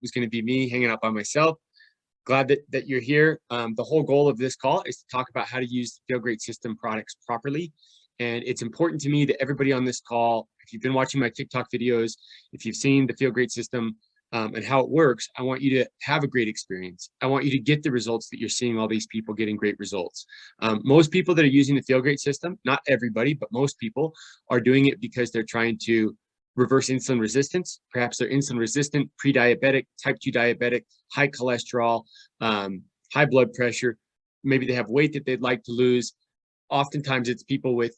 was going to be me hanging out by myself. Glad that you're here. The whole goal of this call is to talk about how to use the Feel Great System products properly. And it's important to me that everybody on this call, if you've been watching my TikTok videos, if you've seen the Feel Great System and how it works, I want you to have a great experience. I want you to get the results that you're seeing all these people getting great results. Most people that are using the Feel Great System, not everybody, but most people are doing it because they're trying to reverse insulin resistance. Perhaps they're insulin resistant, pre-diabetic, type 2 diabetic, high cholesterol, high blood pressure. Maybe they have weight that they'd like to lose. Oftentimes it's people with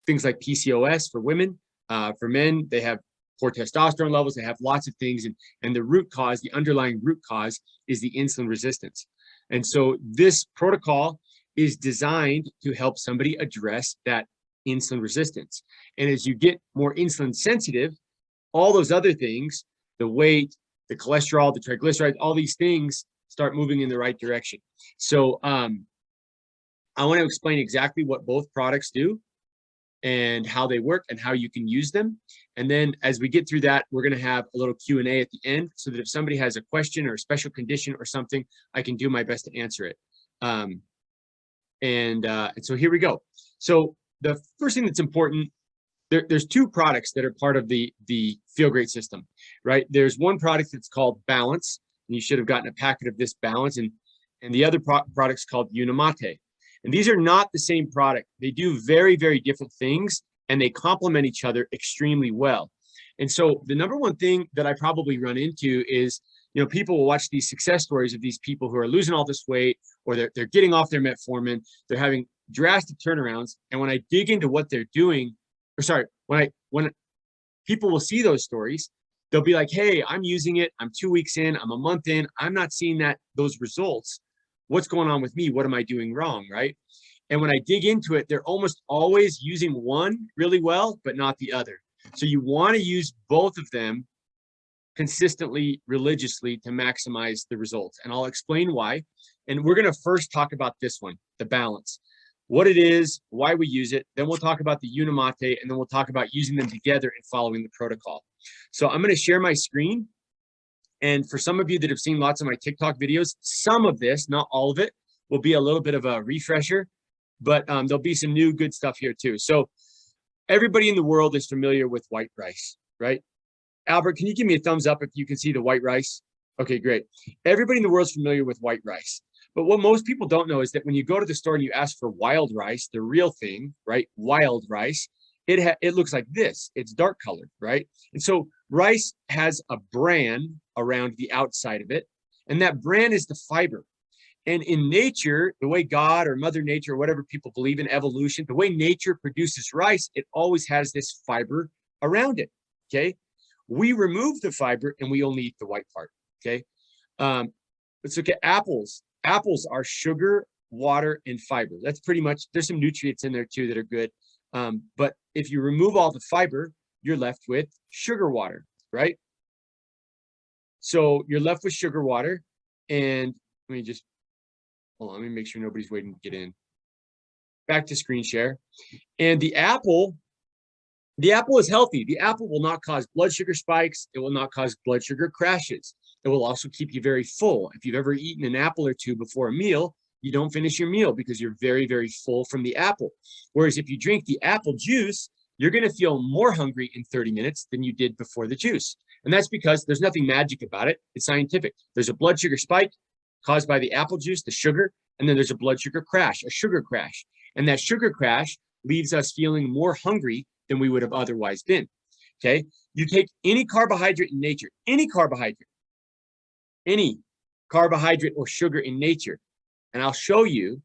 things like PCOS for women. For men, they have poor testosterone levels. They have lots of things. And the root cause, the underlying root cause is the insulin resistance. And so this protocol is designed to help somebody address that insulin resistance. And as you get more insulin sensitive, all those other things, the weight, the cholesterol, the triglycerides, all these things start moving in the right direction. So I want to explain exactly what both products do and how they work and how you can use them. And then as we get through that, we're going to have a little Q&A at the end so that if somebody has a question or a special condition or something, I can do my best to answer it. And so here we go. So the first thing that's important, there's two products that are part of the Feel Great System, right? There's one product that's called Balance, and you should have gotten a packet of this Balance, and the other product's called Unimate. And these are not the same product. They do very, very different things, and they complement each other extremely well. And so the number one thing that I probably run into is, people will watch these success stories of these people who are losing all this weight, or they're getting off their metformin, they're having drastic turnarounds. And when I dig into what they're doing, when people will see those stories, they'll be like, hey, I'm using it. I'm 2 weeks in, I'm a month in, I'm not seeing those results. What's going on with me? What am I doing wrong, right? And when I dig into it, they're almost always using one really well, but not the other. So you want to use both of them consistently, religiously to maximize the results. And I'll explain why. And we're going to first talk about this one, the Balance, what it is, why we use it. Then we'll talk about the Unimate, and then we'll talk about using them together and following the protocol. So I'm going to share my screen. And for some of you that have seen lots of my TikTok videos, some of this, not all of it, will be a little bit of a refresher, but there'll be some new good stuff here too. So everybody in the world is familiar with white rice, right? Albert, can you give me a thumbs up if you can see the white rice? Okay, great. Everybody in the world is familiar with white rice. But what most people don't know is that when you go to the store and you ask for wild rice, the real thing, right? Wild rice, it looks like this. It's dark colored, right? And so rice has a bran around the outside of it, and that bran is the fiber. And in nature, the way God or Mother Nature, or whatever people believe in evolution, the way nature produces rice, it always has this fiber around it, okay? We remove the fiber and we only eat the white part, okay? Let's look at apples. Apples are sugar, water, and fiber. That's pretty much, there's some nutrients in there too that are good. But if you remove all the fiber, you're left with sugar water, right? So you're left with sugar water. And let me just, hold on, let me make sure nobody's waiting to get in. Back to screen share. And the apple is healthy. The apple will not cause blood sugar spikes. It will not cause blood sugar crashes. It will also keep you very full. If you've ever eaten an apple or two before a meal, you don't finish your meal because you're very, very full from the apple. Whereas if you drink the apple juice, you're going to feel more hungry in 30 minutes than you did before the juice. And that's because there's nothing magic about it. It's scientific. There's a blood sugar spike caused by the apple juice, the sugar, and then there's a blood sugar crash, a sugar crash. And that sugar crash leaves us feeling more hungry than we would have otherwise been, okay? You take any carbohydrate in nature, any carbohydrate or sugar in nature, and I'll show you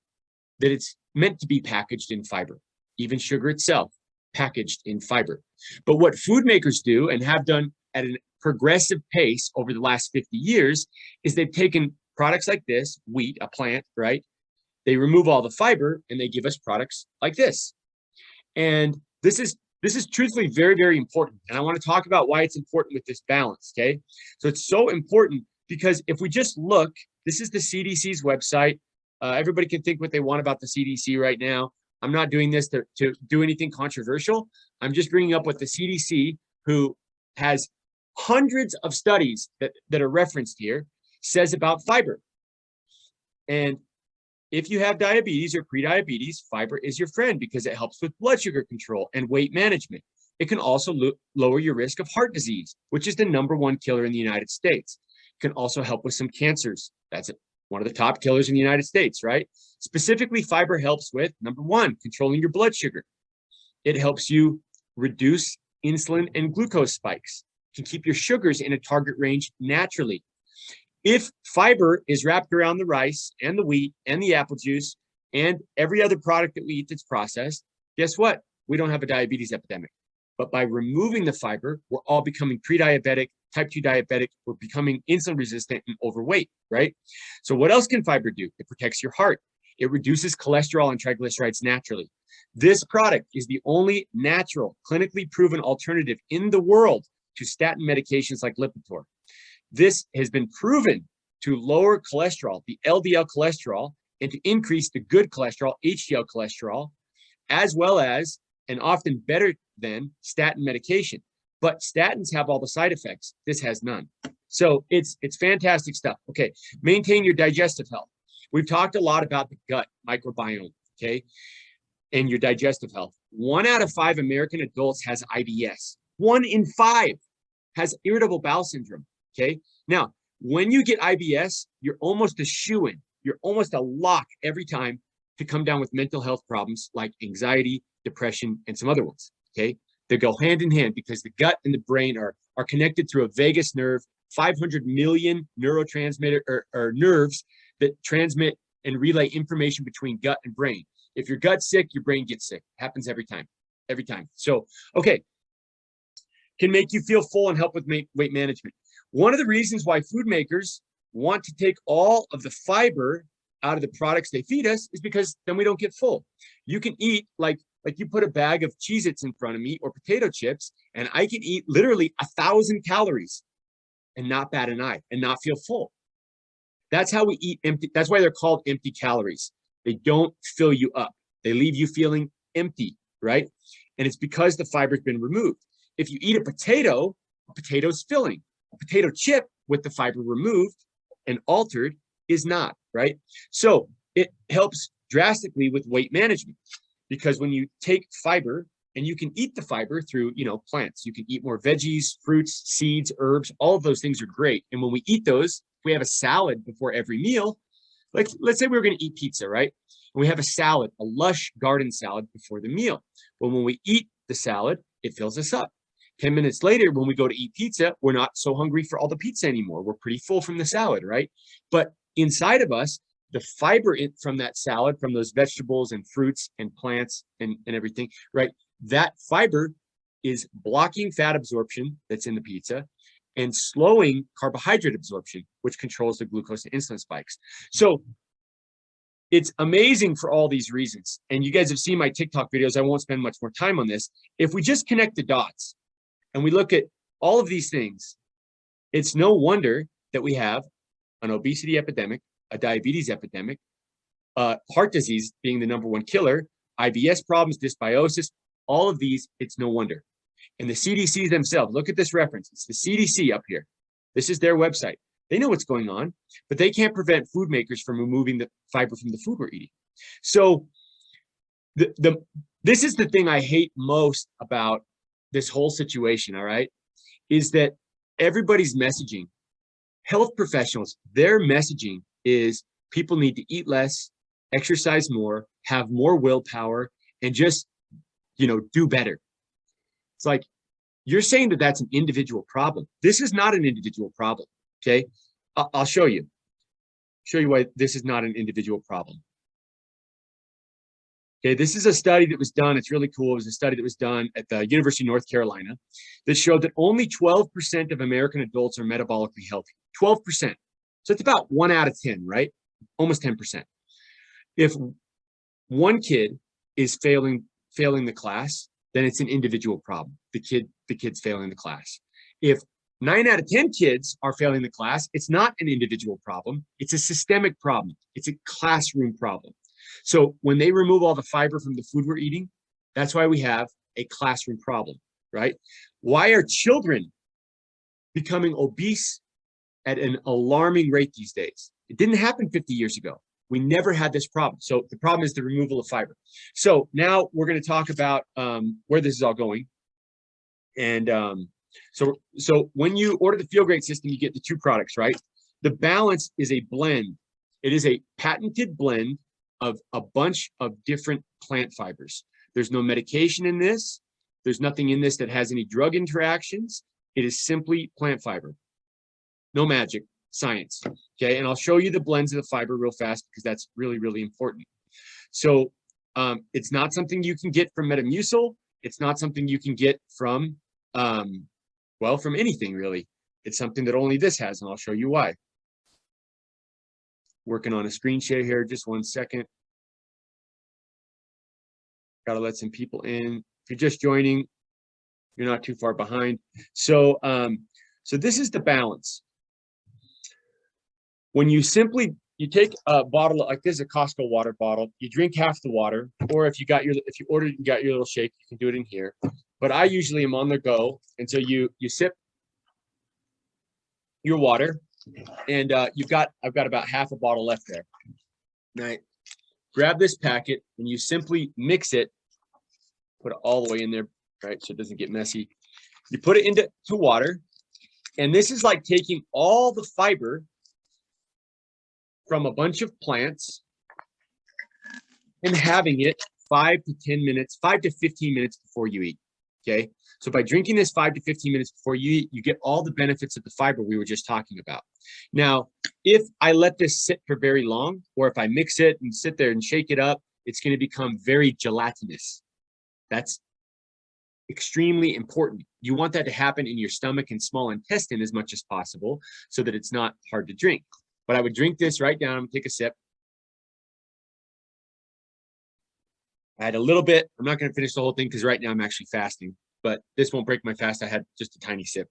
that it's meant to be packaged in fiber, even sugar itself, packaged in fiber. But what food makers do and have done at a progressive pace over the last 50 years is they've taken products like this, wheat, a plant, right? They remove all the fiber and they give us products like this. And this is truthfully very, very important. And I want to talk about why it's important with this balance, okay? So it's so important because if we just look, this is the CDC's website. Everybody can think what they want about the CDC right now. I'm not doing this to do anything controversial. I'm just bringing up what the CDC, who has hundreds of studies that are referenced here says about fiber. And if you have diabetes or prediabetes, fiber is your friend because it helps with blood sugar control and weight management. It can also lower your risk of heart disease, which is the #1 killer in the United States. It can also help with some cancers. That's one of the top killers in the United States, right? Specifically, fiber helps with, #1, controlling your blood sugar. It helps you reduce insulin and glucose spikes. It can keep your sugars in a target range naturally. If fiber is wrapped around the rice and the wheat and the apple juice and every other product that we eat that's processed, guess what? We don't have a diabetes epidemic. But by removing the fiber, we're all becoming pre-diabetic, type 2 diabetic, we're becoming insulin resistant and overweight, right? So what else can fiber do? It protects your heart. It reduces cholesterol and triglycerides naturally. This product is the only natural, clinically proven alternative in the world to statin medications like Lipitor. This has been proven to lower cholesterol, the LDL cholesterol, and to increase the good cholesterol, HDL cholesterol, as well as, and often better than, statin medication. But statins have all the side effects. This has none. So it's fantastic stuff. Okay, maintain your digestive health. We've talked a lot about the gut microbiome, okay, and your digestive health. 1 out of 5 American adults has IBS. 1 in 5 has irritable bowel syndrome, okay? Now, when you get IBS, you're almost a shoo-in. You're almost a lock every time to come down with mental health problems like anxiety, depression, and some other ones, okay? They go hand in hand because the gut and the brain are connected through a vagus nerve, 500 million neurotransmitter or nerves that transmit and relay information between gut and brain. If your gut's sick, your brain gets sick. It happens every time, every time. So, okay, can make you feel full and help with weight management. One of the reasons why food makers want to take all of the fiber out of the products they feed us is because then we don't get full. You can eat like you put a bag of Cheez-Its in front of me or potato chips, and I can eat literally 1,000 calories and not bat an eye and not feel full. That's how we eat empty. That's why they're called empty calories. They don't fill you up. They leave you feeling empty, right? And it's because the fiber's been removed. If you eat a potato's filling. A potato chip with the fiber removed and altered is not, right? So it helps drastically with weight management because when you take fiber, and you can eat the fiber through, plants. You can eat more veggies, fruits, seeds, herbs. All of those things are great. And when we eat those, if we have a salad before every meal, like let's say we were going to eat pizza, right? And we have a salad, a lush garden salad before the meal. Well, when we eat the salad, it fills us up. 10 minutes later, when we go to eat pizza, we're not so hungry for all the pizza anymore. We're pretty full from the salad, right? But inside of us, the fiber from that salad, from those vegetables and fruits and plants and everything, right? That fiber is blocking fat absorption that's in the pizza and slowing carbohydrate absorption, which controls the glucose and insulin spikes. So it's amazing for all these reasons. And you guys have seen my TikTok videos. I won't spend much more time on this. If we just connect the dots and we look at all of these things, it's no wonder that we have an obesity epidemic, a diabetes epidemic, heart disease being the #1 killer, IBS problems, dysbiosis, all of these, it's no wonder. And the CDC themselves, look at this reference. It's the CDC up here. This is their website. They know what's going on, but they can't prevent food makers from removing the fiber from the food we're eating. So this is the thing I hate most about this whole situation, all right, is that everybody's messaging, health professionals, their messaging is people need to eat less, exercise more, have more willpower, and just, do better. It's like, you're saying that that's an individual problem. This is not an individual problem, okay? I'll show you why this is not an individual problem. Okay, this is a study that was done. It's really cool. It was a study that was done at the University of North Carolina that showed that only 12% of American adults are metabolically healthy. 12%. So it's about 1 out of 10, right? Almost 10%. If one kid is failing the class, then it's an individual problem. The kid's failing the class. If 9 out of 10 kids are failing the class, it's not an individual problem. It's a systemic problem. It's a classroom problem. So when they remove all the fiber from the food we're eating, that's why we have a classroom problem, right? Why are children becoming obese at an alarming rate these days. It didn't happen 50 years ago. We never had this problem. So the problem is the removal of fiber. So now we're going to talk about where this is all going. And so when you order the Feel Great system, you get the two products, right? The Balance is a blend. It is a patented blend of a bunch of different plant fibers. There's no medication in this. There's nothing in this that has any drug interactions. It is simply plant fiber. No magic, science. Okay, and I'll show you the blends of the fiber real fast because that's really, really important. So it's not something you can get from Metamucil. It's not something you can get from, well, from anything really. It's something that only this has, and I'll show you why. Working on a screen share here, just 1 second. Gotta let some people in. If you're just joining, you're not too far behind. So, so this is the Balance. When you take a bottle like this, a Costco water bottle, you drink half the water, or if you ordered and got your little shake, you can do it in here. But I usually am on the go, and so you sip your water, and I've got about half a bottle left there. Now, grab this packet and you simply mix it, put it all the way in there, right, so it doesn't get messy. You put it into water, and this is like taking all the fiber from a bunch of plants and having it 5 to 10 minutes, 5 to 15 minutes before you eat. Okay, so by drinking this 5 to 15 minutes before you eat, you get all the benefits of the fiber we were just talking about. Now, if I let this sit for very long, or if I mix it and sit there and shake it up, it's going to become very gelatinous. That's extremely important. You want that to happen in your stomach and small intestine as much as possible so that it's not hard to drink. But I would drink this right down, take a sip. I had a little bit. I'm not going to finish the whole thing because right now I'm actually fasting, but this won't break my fast. I had just a tiny sip.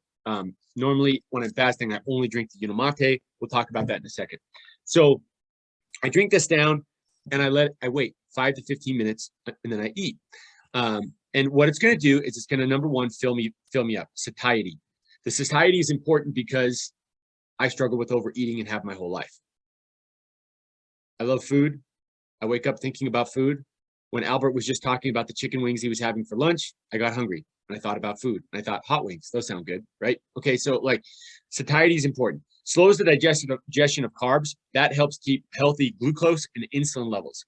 Normally, when I'm fasting, I only drink the Unimate. We'll talk about that in a second. So I drink this down, and I wait 5 to 15 minutes, and then I eat. And what it's going to do is it's going to, number one, fill me up. Satiety. The satiety is important because I struggle with overeating and have my whole life. I love food. I wake up thinking about food. When Albert was just talking about the chicken wings he was having for lunch, I got hungry and I thought about food. And I thought, hot wings, those sound good, right? Okay, so like satiety is important. Slows the digestion of carbs. That helps keep healthy glucose and insulin levels.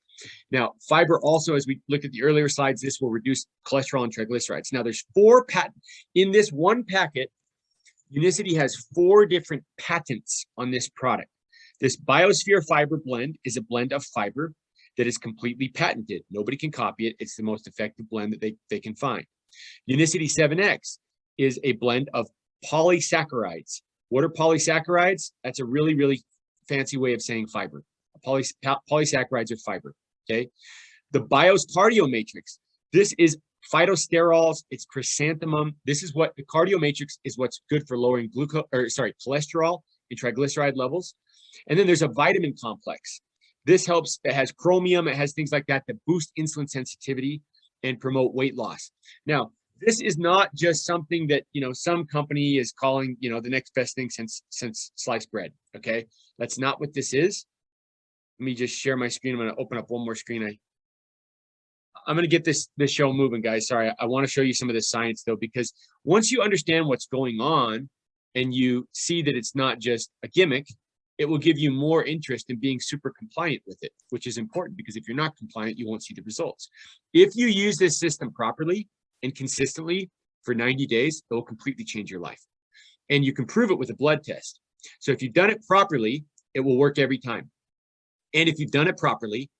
Now, fiber also, as we looked at the earlier slides, this will reduce cholesterol and triglycerides. Now, there's 4 patents. In this one packet, Unicity has 4 different patents on this product. This Biosphere Fiber Blend is a blend of fiber that is completely patented. Nobody can copy it. It's the most effective blend that they can find. Unicity 7X is a blend of polysaccharides. What are polysaccharides? That's a really, really fancy way of saying fiber. Polysaccharides are fiber, okay? The BIOS Cardio Matrix. This is phytosterols, it's chrysanthemum. This is what the cardio matrix is, what's good for lowering cholesterol and triglyceride levels. And then there's a vitamin complex. This helps, it has chromium, it has things like that boost insulin sensitivity and promote weight loss. Now, this is not just something that, some company is calling, the next best thing since sliced bread, okay? That's not what this is. Let me just share my screen. I'm going to open up one more screen. I'm going to get this show moving, guys. Sorry, I want to show you some of the science, though, because once you understand what's going on and you see that it's not just a gimmick, it will give you more interest in being super compliant with it, which is important because if you're not compliant, you won't see the results. If you use this system properly and consistently for 90 days, it will completely change your life. And you can prove it with a blood test. So if you've done it properly, it will work every time. And if you've done it properly,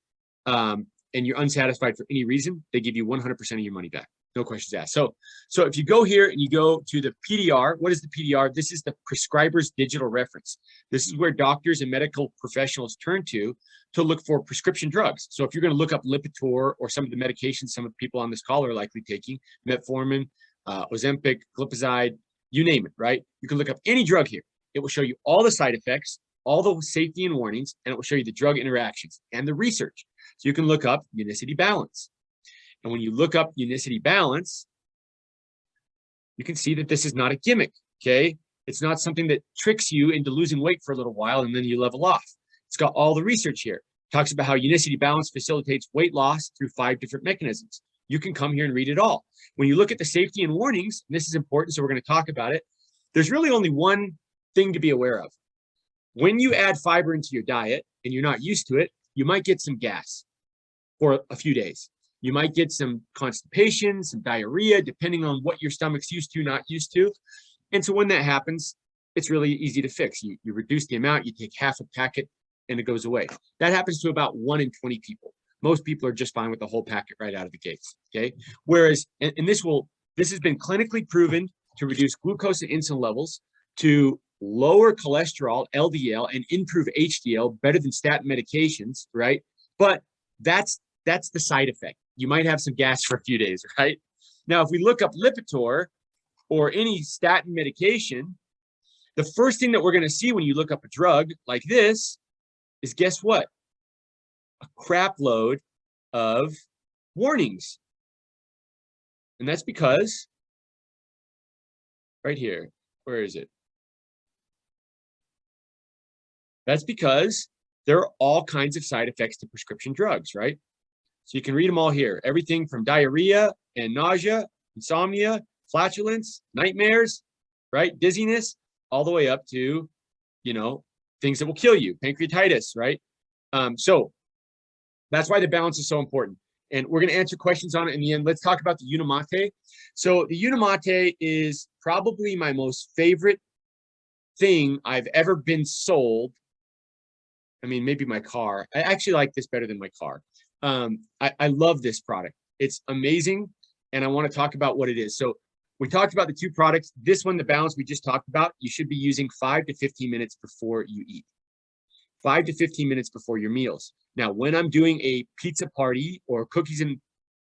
and you're unsatisfied for any reason, they give you 100% of your money back. No questions asked. So if you go here and you go to the PDR, what is the PDR? This is the prescriber's digital reference. This is where doctors and medical professionals turn to look for prescription drugs. So if you're going to look up Lipitor or some of the medications some of the people on this call are likely taking, metformin, Ozempic, glipizide, you name it, right? You can look up any drug here. It will show you all the side effects, all the safety and warnings, and it will show you the drug interactions and the research. So you can look up Unicity Balance. And when you look up Unicity Balance, you can see that this is not a gimmick, okay? It's not something that tricks you into losing weight for a little while and then you level off. It's got all the research here. It talks about how Unicity Balance facilitates weight loss through 5 different mechanisms. You can come here and read it all. When you look at the safety and warnings, and this is important, so we're going to talk about it, there's really only one thing to be aware of. When you add fiber into your diet and you're not used to it, you might get some gas for a few days. You might get some constipation, some diarrhea, depending on what your stomach's used to, not used to. And so when that happens, it's really easy to fix. You reduce the amount, you take half a packet, and it goes away. That happens to about 1 in 20 people. Most people are just fine with the whole packet right out of the gates, okay? Whereas, and this has been clinically proven to reduce glucose and insulin levels, to lower cholesterol, LDL, and improve HDL better than statin medications, right? But that's the side effect. You might have some gas for a few days, right? Now, if we look up Lipitor or any statin medication, the first thing that we're going to see when you look up a drug like this is, guess what? A crap load of warnings. And that's because, right here, where is it? That's because there are all kinds of side effects to prescription drugs, right? So you can read them all here. Everything from diarrhea and nausea, insomnia, flatulence, nightmares, right? Dizziness, all the way up to, things that will kill you, pancreatitis, right? So that's why the balance is so important. And we're going to answer questions on it in the end. Let's talk about the Unimate. So the Unimate is probably my most favorite thing I've ever been sold. I mean, maybe my car. I actually like this better than my car. I love this product. It's amazing. And I want to talk about what it is. So we talked about the 2 products. This one, the balance we just talked about, you should be using 5 to 15 minutes before you eat. 5 to 15 minutes before your meals. Now, when I'm doing a pizza party or cookies and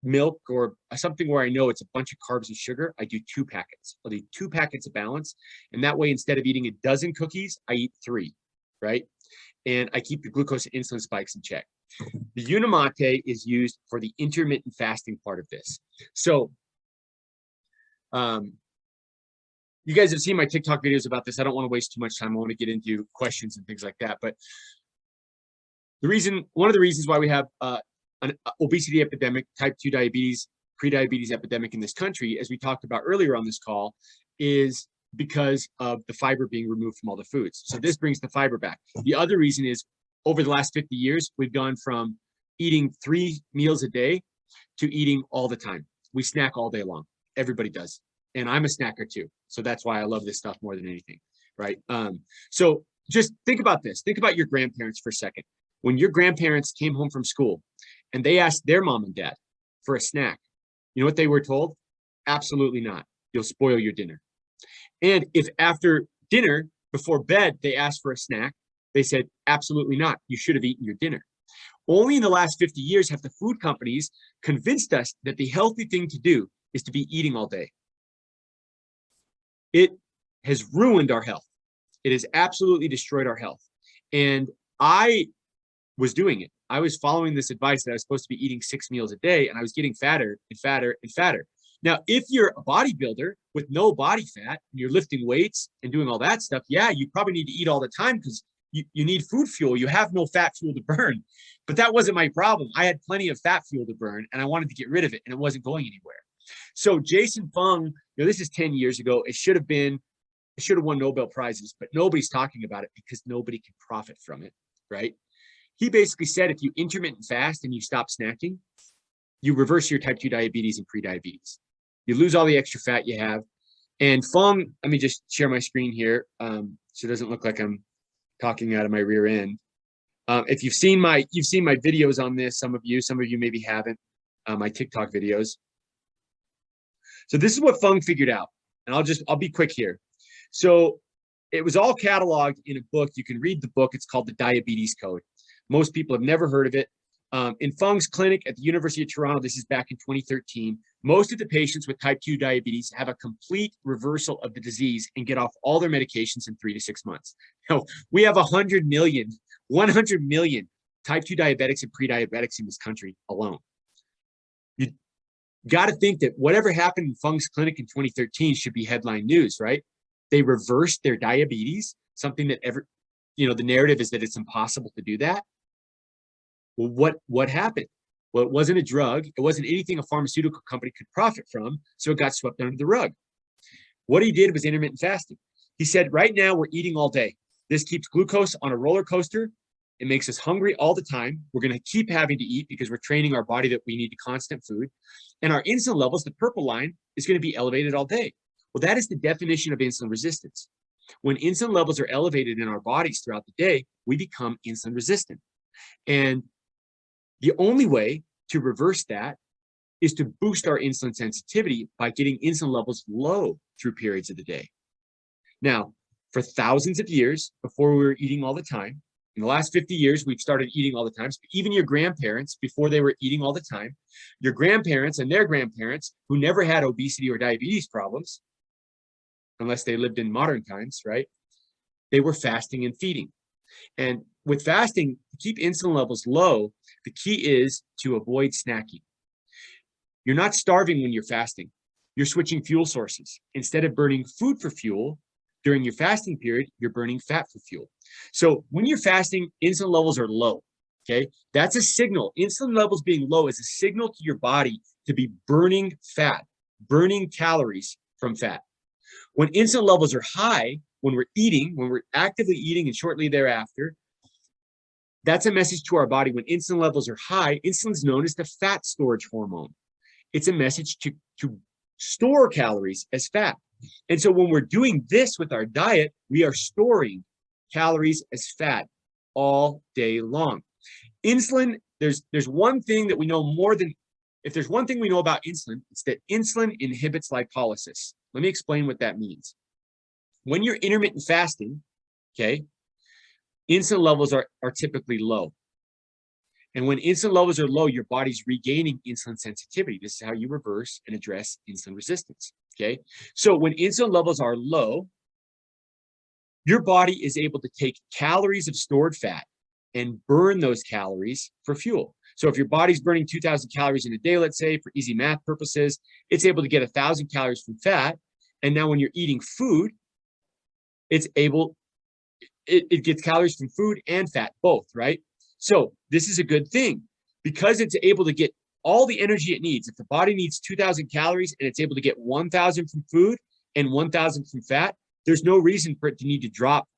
milk or something where I know it's a bunch of carbs and sugar, I do 2 packets. I'll do 2 packets of balance. And that way, instead of eating a dozen cookies, I eat 3, right? And I keep the glucose and insulin spikes in check. The Unimate is used for the intermittent fasting part of this. So you guys have seen my TikTok videos about this. I don't want to waste too much time. I want to get into questions and things like that. But one of the reasons why we have an obesity epidemic, type 2 diabetes, prediabetes epidemic in this country, as we talked about earlier on this call, is because of the fiber being removed from all the foods. So this brings the fiber back. The other reason is, over the last 50 years, we've gone from eating 3 meals a day to eating all the time. We snack all day long. Everybody does. And I'm a snacker too. So that's why I love this stuff more than anything, right? So just think about this. Think about your grandparents for a second. When your grandparents came home from school and they asked their mom and dad for a snack, you know what they were told? Absolutely not. You'll spoil your dinner. And if after dinner, before bed, they asked for a snack, they said, absolutely not. You should have eaten your dinner. Only in the last 50 years have the food companies convinced us that the healthy thing to do is to be eating all day. It has ruined our health. It has absolutely destroyed our health. And I was doing it. I was following this advice that I was supposed to be eating 6 meals a day, and I was getting fatter and fatter and fatter. Now, if you're a bodybuilder with no body fat, and you're lifting weights and doing all that stuff, yeah, you probably need to eat all the time because you need food fuel. You have no fat fuel to burn. But that wasn't my problem. I had plenty of fat fuel to burn, and I wanted to get rid of it, and it wasn't going anywhere. So Jason Fung, this is 10 years ago. It should have won Nobel Prizes, but nobody's talking about it because nobody can profit from it, right? He basically said, if you intermittent fast and you stop snacking, you reverse your type 2 diabetes and prediabetes. You lose all the extra fat you have. And Fung, let me just share my screen here so it doesn't look like I'm talking out of my rear end. If you've seen my videos on this, some of you maybe haven't, my TikTok videos. So this is what Fung figured out. And I'll be quick here. So it was all cataloged in a book. You can read the book. It's called The Diabetes Code. Most people have never heard of it. In Fung's clinic at the University of Toronto, this is back in 2013, most of the patients with type 2 diabetes have a complete reversal of the disease and get off all their medications in 3 to 6 months. Now, we have 100 million type 2 diabetics and pre-diabetics in this country alone. You got to think that whatever happened in Fung's clinic in 2013 should be headline news, right? They reversed their diabetes, something that the narrative is that it's impossible to do that. Well, what happened? Well, it wasn't a drug. It wasn't anything a pharmaceutical company could profit from, so it got swept under the rug. What he did was intermittent fasting. He said, right now we're eating all day. This keeps glucose on a roller coaster. It makes us hungry all the time. We're going to keep having to eat because we're training our body that we need constant food. And our insulin levels, the purple line, is going to be elevated all day. Well, that is the definition of insulin resistance. When insulin levels are elevated in our bodies throughout the day, we become insulin resistant. And the only way to reverse that is to boost our insulin sensitivity by getting insulin levels low through periods of the day. Now, for thousands of years before we were eating all the time, in the last 50 years, we've started eating all the time. So even your grandparents, before they were eating all the time, your grandparents and their grandparents who never had obesity or diabetes problems, unless they lived in modern times, right? They were fasting and feeding. And with fasting, to keep insulin levels low, the key is to avoid snacking. You're not starving when you're fasting. You're switching fuel sources. Instead of burning food for fuel during your fasting period, you're burning fat for fuel. So when you're fasting, insulin levels are low, okay? That's a signal. Insulin levels being low is a signal to your body to be burning fat, burning calories from fat. When insulin levels are high, when we're eating, when we're actively eating and shortly thereafter, that's a message to our body. When insulin levels are high, insulin is known as the fat storage hormone. It's a message to store calories as fat. And so when we're doing this with our diet, we are storing calories as fat all day long. Insulin, there's one thing that we know more than, if there's one thing we know about insulin, it's that insulin inhibits lipolysis. Let me explain what that means. When you're intermittent fasting, okay, insulin levels are typically low. And when insulin levels are low, your body's regaining insulin sensitivity. This is how you reverse and address insulin resistance, okay? So when insulin levels are low, your body is able to take calories of stored fat and burn those calories for fuel. So if your body's burning 2,000 calories in a day, let's say, for easy math purposes, it's able to get 1,000 calories from fat. And now when you're eating food, it gets calories from food and fat, both, right? So this is a good thing because it's able to get all the energy it needs. If the body needs 2,000 calories and it's able to get 1,000 from food and 1,000 from fat, there's no reason for it to need to drop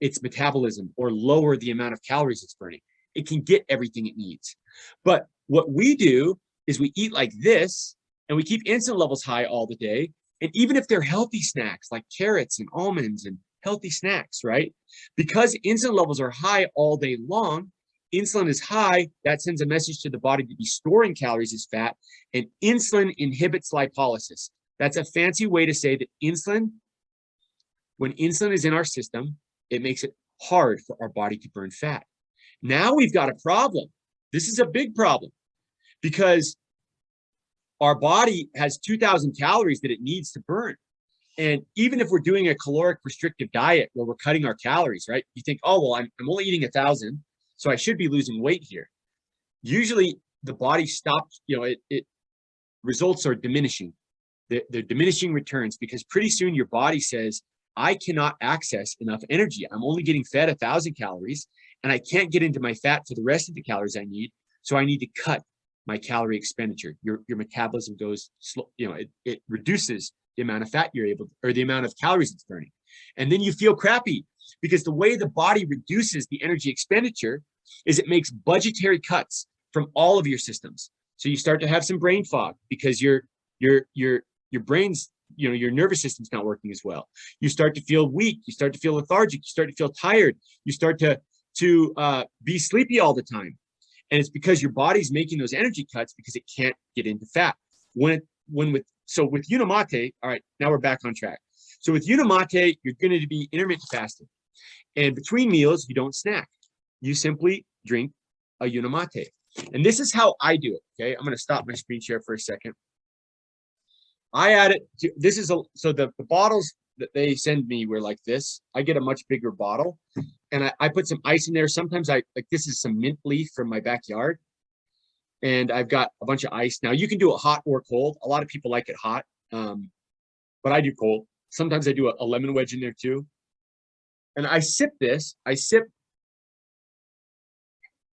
its metabolism or lower the amount of calories it's burning. It can get everything it needs. But what we do is we eat like this and we keep insulin levels high all the day. And even if they're healthy snacks like carrots and almonds and healthy snacks, right? Because insulin levels are high all day long, insulin is high, that sends a message to the body to be storing calories as fat, and insulin inhibits lipolysis. That's a fancy way to say that when insulin is in our system, it makes it hard for our body to burn fat. Now we've got a problem. This is a big problem because our body has 2,000 calories that it needs to burn. And even if we're doing a caloric restrictive diet where we're cutting our calories, right? You think, oh, well, I'm only eating 1,000, so I should be losing weight here. Usually the body stops, it results are diminishing. They're diminishing returns because pretty soon your body says, I cannot access enough energy. I'm only getting fed 1,000 calories and I can't get into my fat for the rest of the calories I need. So I need to cut my calorie expenditure. Your metabolism goes slow, it reduces the amount of fat you're able to, or the amount of calories it's burning. And then you feel crappy because the way the body reduces the energy expenditure is it makes budgetary cuts from all of your systems. So you start to have some brain fog because your brain's, your nervous system's not working as well. You start to feel weak. You start to feel lethargic. You start to feel tired. You start to be sleepy all the time. And it's because your body's making those energy cuts because it can't get into fat. So with Unimate, all right, now we're back on track. So with Unimate, you're going to be intermittent fasting. And between meals, you don't snack. You simply drink a Unimate. And this is how I do it, okay? I'm going to stop my screen share for a second. I add it to, so the bottles that they send me were like this. I get a much bigger bottle and I put some ice in there. Sometimes this is some mint leaf from my backyard. And I've got a bunch of ice. Now you can do it hot or cold. A lot of people like it hot, but I do cold. Sometimes I do a lemon wedge in there too. And I sip this, I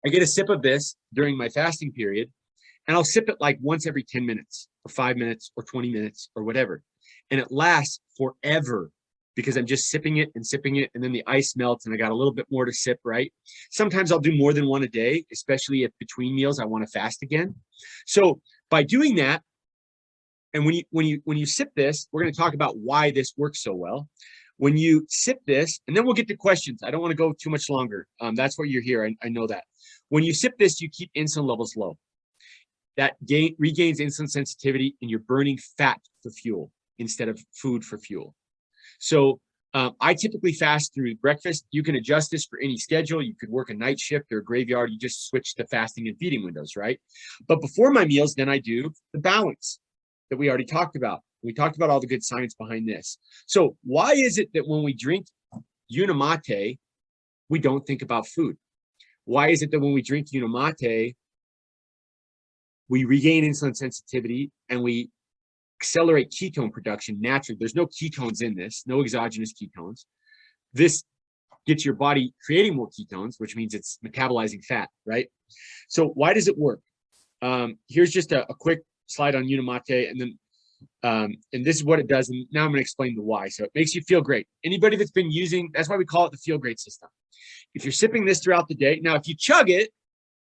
get a sip of this during my fasting period, and I'll sip it like once every 10 minutes or 5 minutes or 20 minutes or whatever. And it lasts forever because I'm just sipping it, and then the ice melts and I got a little bit more to sip, right? Sometimes I'll do more than one a day, especially if between meals I want to fast again. So by doing that, and when you sip this, we're going to talk about why this works so well. When you sip this, and then we'll get to questions. I don't want to go too much longer. That's why you're here. I know that. When you sip this, you keep insulin levels low. That regains insulin sensitivity, and you're burning fat for fuel instead of food for fuel. So I typically fast through breakfast. You can adjust this for any schedule. You could work a night shift or a graveyard. You just switch the fasting and feeding windows, right? But before my meals, then I do the balance that we already talked about. We talked about all the good science behind this. So why is it that when we drink Unimate, we don't think about food? Why is it that when we drink Unimate, we regain insulin sensitivity and we accelerate ketone production naturally? There's no ketones in this, no exogenous ketones. This gets your body creating more ketones, which means it's metabolizing fat, right? So why does it work? Here's just a quick slide on Unimate, and then and this is what it does. And now I'm going to explain the why. So it makes you feel great. Anybody that's been using, that's why we call it the feel great system. If you're sipping this throughout the day, now if you chug it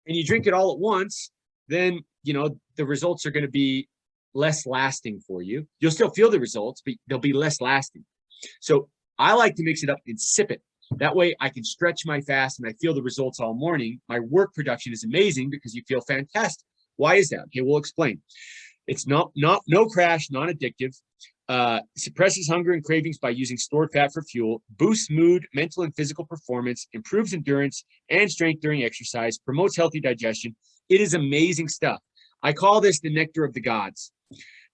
and you drink it all at once, then the results are going to be less lasting for you. You'll still feel the results, but they'll be less lasting. So I like to mix it up and sip it. That way I can stretch my fast and I feel the results all morning. My work production is amazing because you feel fantastic. Why is that? Okay, we'll explain. It's no crash, non-addictive, suppresses hunger and cravings by using stored fat for fuel, boosts mood, mental and physical performance, improves endurance and strength during exercise, promotes healthy digestion. It is amazing stuff. I call this the nectar of the gods.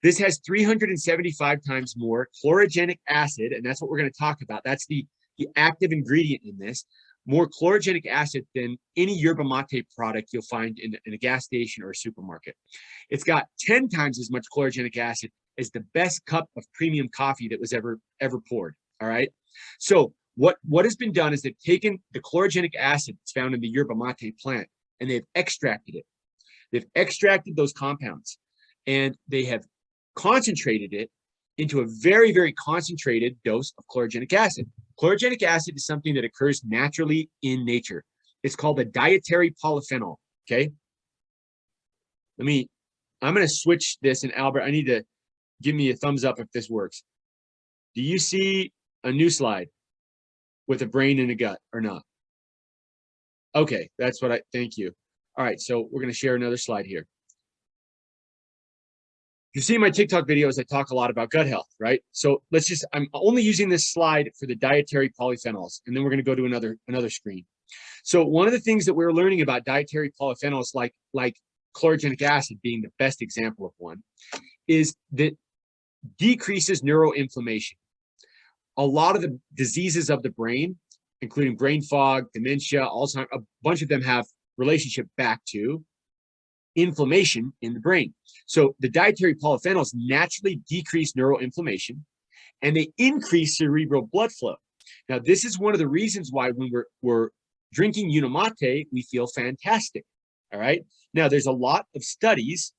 This has 375 times more chlorogenic acid, and that's what we're going to talk about. That's the active ingredient in this. More chlorogenic acid than any yerba mate product you'll find in a gas station or a supermarket. It's got 10 times as much chlorogenic acid as the best cup of premium coffee that was ever poured. All right. So what has been done is they've taken the chlorogenic acid that's found in the yerba mate plant and they've extracted it. They've extracted those compounds and they have concentrated it into a very, very concentrated dose of chlorogenic acid. Chlorogenic acid is something that occurs naturally in nature. It's called a dietary polyphenol, okay? I'm going to switch this, and Albert, I need to give me a thumbs up if this works. Do you see a new slide with a brain and a gut or not? Okay, that's what thank you. All right, so we're going to share another slide here. You see my TikTok videos, I talk a lot about gut health, right? So I'm only using this slide for the dietary polyphenols, and then we're going to go to another screen. So one of the things that we're learning about dietary polyphenols, like chlorogenic acid being the best example of one, is that decreases neuroinflammation. A lot of the diseases of the brain, including brain fog, dementia, Alzheimer's, a bunch of them have relationship back to inflammation in the brain. So the dietary polyphenols naturally decrease neuroinflammation and they increase cerebral blood flow. Now, this is one of the reasons why when we're drinking Unimate, we feel fantastic. All right. Now, there's a lot of studies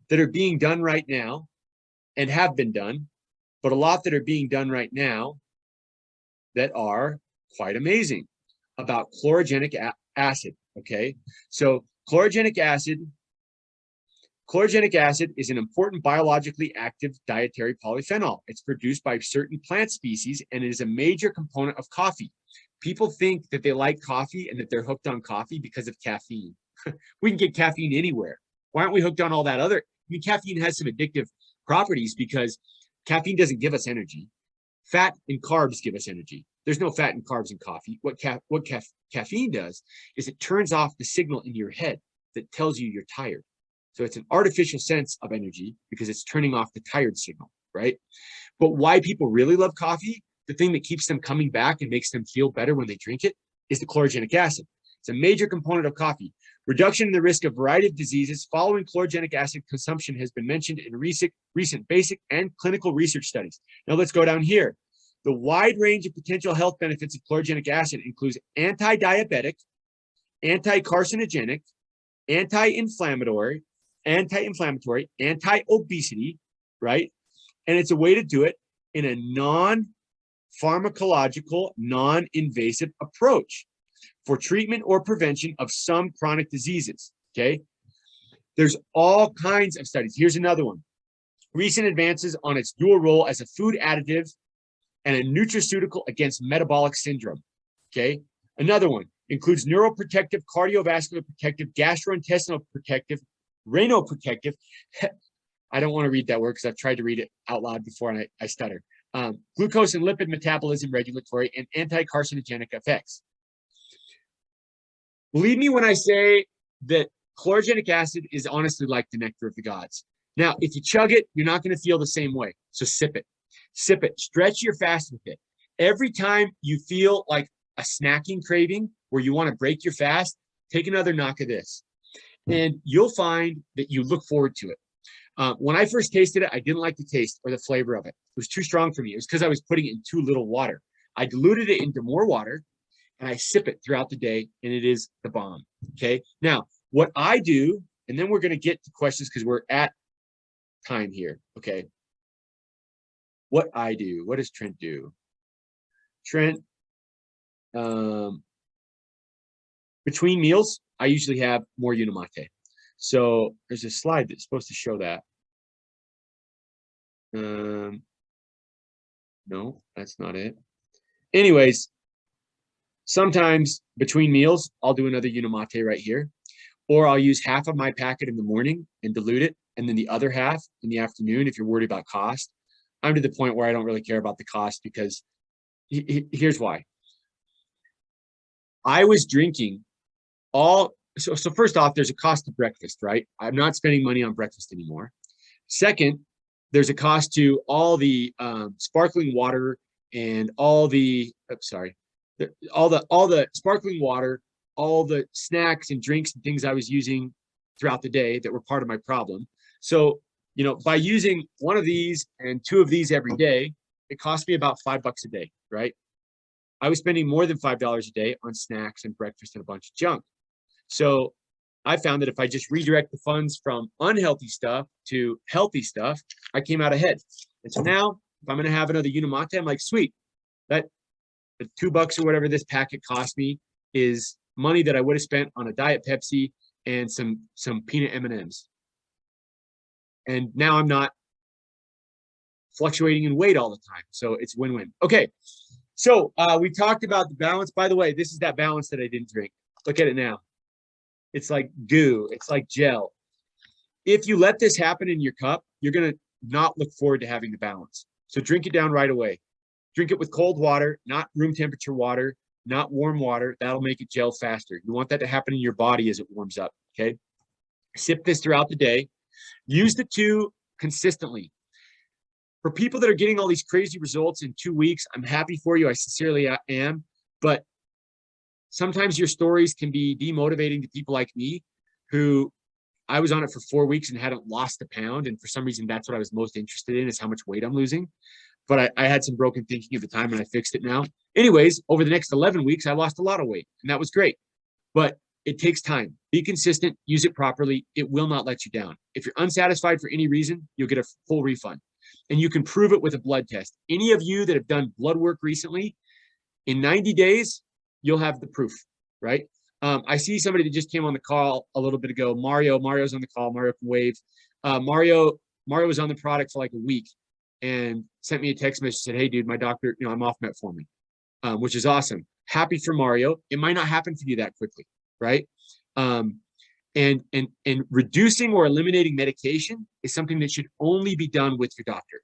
that are being done right now and have been done, but a lot that are being done right now that are quite amazing about chlorogenic acid. Okay. So chlorogenic acid is an important biologically active dietary polyphenol. It's produced by certain plant species and it is a major component of coffee. People think that they like coffee and that they're hooked on coffee because of caffeine. We can get caffeine anywhere. Why aren't we hooked on all that other? I mean, caffeine has some addictive properties because caffeine doesn't give us energy. Fat and carbs give us energy. There's no fat and carbs in coffee. What caffeine does is it turns off the signal in your head that tells you you're tired. So it's an artificial sense of energy because it's turning off the tired signal, right? But why people really love coffee, the thing that keeps them coming back and makes them feel better when they drink it, is the chlorogenic acid. It's a major component of coffee. Reduction in the risk of a variety of diseases following chlorogenic acid consumption has been mentioned in recent basic and clinical research studies. Now let's go down here. The wide range of potential health benefits of chlorogenic acid includes anti-diabetic, anti-carcinogenic, anti-inflammatory, anti-obesity, right? And it's a way to do it in a non-pharmacological, non-invasive approach for treatment or prevention of some chronic diseases, okay? There's all kinds of studies. Here's another one. Recent advances on its dual role as a food additive and a nutraceutical against metabolic syndrome, okay? Another one includes neuroprotective, cardiovascular protective, gastrointestinal protective, renal protective. I don't want to read that word because I've tried to read it out loud before and I stutter. Glucose and lipid metabolism regulatory and anti-carcinogenic effects. Believe me when I say that chlorogenic acid is honestly like the nectar of the gods. Now, if you chug it, you're not going to feel the same way. So sip it. Sip it. Stretch your fast with it. Every time you feel like a snacking craving where you want to break your fast, take another knock of this. And you'll find that you look forward to it. When I first tasted it, I didn't like the taste or the flavor of it. It was too strong for me. It was because I was putting it in too little water. I diluted it into more water, and I sip it throughout the day, and it is the bomb, okay? Now, what I do, and then we're going to get to questions because we're at time here, okay? What I do, what does Trent do? Trent, between meals, I usually have more Unimate. So there's a slide that's supposed to show that. No, that's not it. Anyways, sometimes between meals, I'll do another Unimate right here, or I'll use half of my packet in the morning and dilute it, and then the other half in the afternoon if you're worried about cost. I'm to the point where I don't really care about the cost because here's why. I was drinking all, so first off, there's a cost to breakfast, right? I'm not spending money on breakfast anymore. Second, there's a cost to all the sparkling water and all the, all the sparkling water, all the snacks and drinks and things I was using throughout the day that were part of my problem. So, you know, by using one of these and two of these every day, it cost me about $5 a day, right? I was spending more than $5 a day on snacks and breakfast and a bunch of junk. So I found that if I just redirect the funds from unhealthy stuff to healthy stuff, I came out ahead. And so now if I'm going to have another Unimate, I'm like, sweet, that the $2 or whatever this packet cost me is money that I would have spent on a Diet Pepsi and some peanut M&Ms. And now I'm not fluctuating in weight all the time. So it's win-win. Okay. So we talked about the balance. By the way, this is that balance that I didn't drink. Look at it now. It's like goo. It's like gel. If you let this happen in your cup, you're going to not look forward to having the balance. So drink it down right away. Drink it with cold water, not room temperature water, not warm water. That'll make it gel faster. You want that to happen in your body as it warms up, okay? Sip this throughout the day. Use the two consistently. For people that are getting all these crazy results in 2 weeks, I'm happy for you. I sincerely am. But sometimes your stories can be demotivating to people like me who I was on it for 4 weeks and hadn't lost a pound. And for some reason, that's what I was most interested in is how much weight I'm losing. But I had some broken thinking at the time and I fixed it now. Anyways, over the next 11 weeks, I lost a lot of weight and that was great. But it takes time. Be consistent, use it properly. It will not let you down. If you're unsatisfied for any reason, you'll get a full refund. And you can prove it with a blood test. Any of you that have done blood work recently, in 90 days, you'll have the proof, right? I see somebody that just came on the call a little bit ago. Mario's on the call. Mario can wave. Mario was on the product for like a week and sent me a text message, said, hey, dude, my doctor, you know, I'm off metformin, which is awesome. Happy for Mario. It might not happen for you that quickly, right? And reducing or eliminating medication is something that should only be done with your doctor.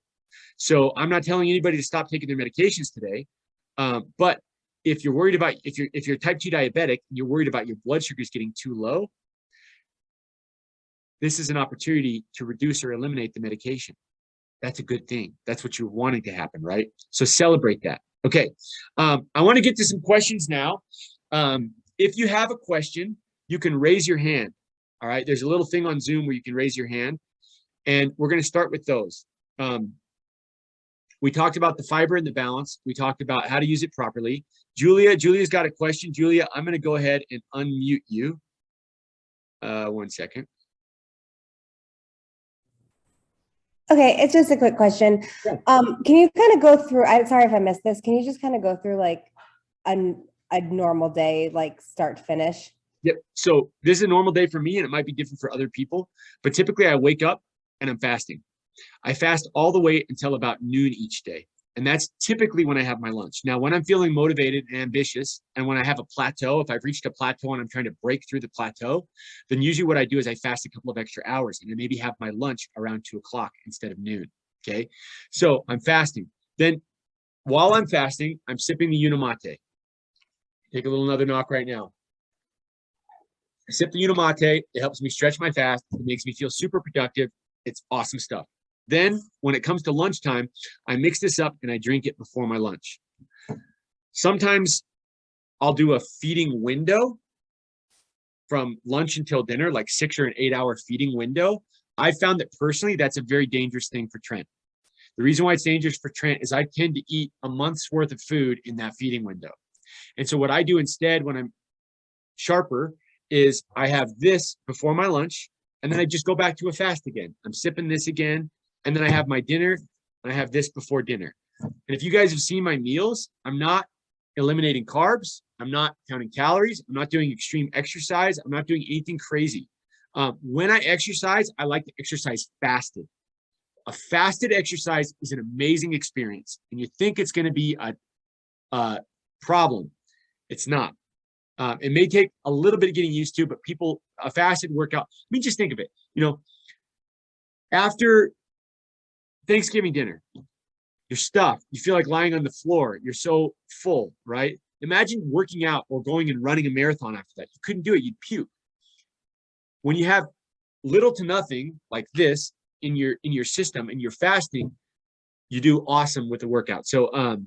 So I'm not telling anybody to stop taking their medications today, but if you're worried about, if you're type 2 diabetic, and you're worried about your blood sugars getting too low, this is an opportunity to reduce or eliminate the medication. That's a good thing. That's what you're wanting to happen, right? So celebrate that. Okay. I want to get to some questions now. If you have a question, you can raise your hand. All right. There's a little thing on Zoom where you can raise your hand, and we're going to start with those. We talked about the fiber and the balance. We talked about how to use it properly. Julia's got a question. Julia, I'm going to go ahead and unmute you. 1 second. Okay, it's just a quick question. Yeah. Can you kind of go through, I'm sorry if I missed this, can you just kind of go through like a normal day, like start to finish? Yep. So this is a normal day for me, and it might be different for other people. But typically I wake up and I'm fasting. I fast all the way until about noon each day. And that's typically when I have my lunch. Now, when I'm feeling motivated and ambitious, and when I have a plateau, if I've reached a plateau and I'm trying to break through the plateau, then usually what I do is I fast a couple of extra hours and I maybe have my lunch around 2 o'clock instead of noon. Okay. So I'm fasting. Then while I'm fasting, I'm sipping the Unimate. Take a little another knock right now. I sip the Unimate. It helps me stretch my fast. It makes me feel super productive. It's awesome stuff. Then when it comes to lunchtime, I mix this up and I drink it before my lunch. Sometimes I'll do a feeding window from lunch until dinner, like 6 or an 8 hour feeding window. I found that personally, that's a very dangerous thing for Trent. The reason why it's dangerous for Trent is I tend to eat a month's worth of food in that feeding window. And so what I do instead when I'm sharper is I have this before my lunch, and then I just go back to a fast again. I'm sipping this again, and then I have my dinner, and I have this before dinner. And if you guys have seen my meals, I'm not eliminating carbs. I'm not counting calories. I'm not doing extreme exercise. I'm not doing anything crazy. When I exercise, I like to exercise fasted. A fasted exercise is an amazing experience, and you think it's going to be a problem. It's not. It may take a little bit of getting used to, but people, a fasted workout, I mean, just think of it, after Thanksgiving dinner, you're stuffed. You feel like lying on the floor. You're so full, right? Imagine working out or going and running a marathon after that. You couldn't do it. You'd puke. When you have little to nothing like this in your system and you're fasting, you do awesome with the workout. So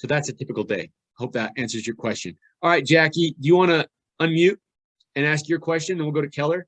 that's a typical day. Hope that answers your question. All right, Jackie, do you want to unmute and ask your question? Then we'll go to Keller.